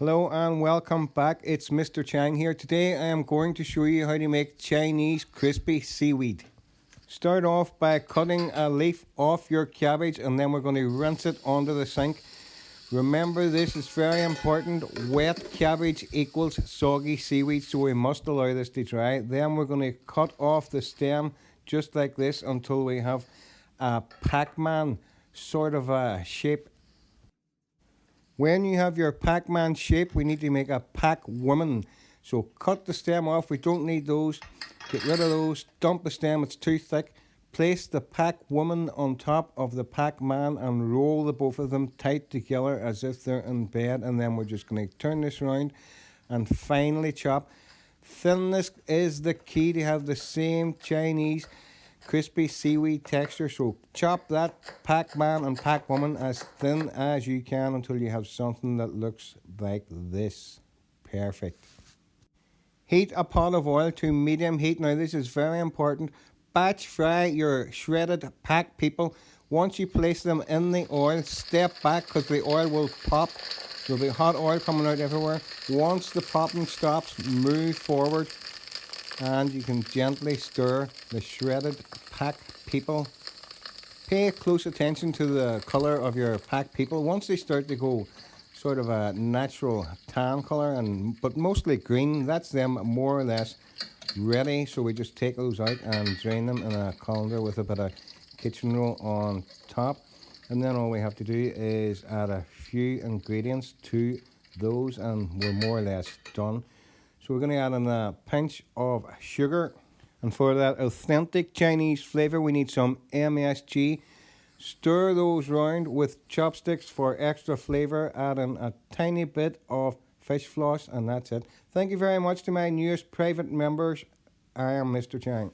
Hello and welcome back. It's Mr. Chang here. Today I am going to show you how to make Chinese crispy seaweed. Start off by cutting a leaf off your cabbage and then we're going to rinse it onto the sink. Remember, this is very important. Wet cabbage equals soggy seaweed, so we must allow this to dry. Then we're going to cut off the stem just like this until we have a Pac-Man sort of a shape. When you have your Pac-Man shape, we need to make a Pac-Woman. So cut the stem off, we don't need those. Get rid of those, dump the stem, it's too thick. Place the Pac-Woman on top of the Pac-Man and roll the both of them tight together as if they're in bed. And then we're just going to turn this around and finely chop. Thinness is the key to have the same Chinese crispy seaweed texture. So chop that Pac-Man and Pac-Woman as thin as you can until you have something that looks like this. Perfect. Heat a pot of oil to medium heat. Now this is very important. Batch fry your shredded Pac people. Once you place them in the oil, step back because the oil will pop. There'll be hot oil coming out everywhere. Once the popping stops, move forward and you can gently stir the shredded Pac people. Pay close attention to the colour of your Pac people. Once they start to go sort of a natural tan colour, but mostly green, that's them more or less ready. So we just take those out and drain them in a colander with a bit of kitchen roll on top. And then all we have to do is add a few ingredients to those and we're more or less done. So we're going to add in a pinch of sugar. And for that authentic Chinese flavour, we need some MSG. Stir those round with chopsticks for extra flavour. Add in a tiny bit of fish floss and that's it. Thank you very much to my newest private members. I am Mr. Chang.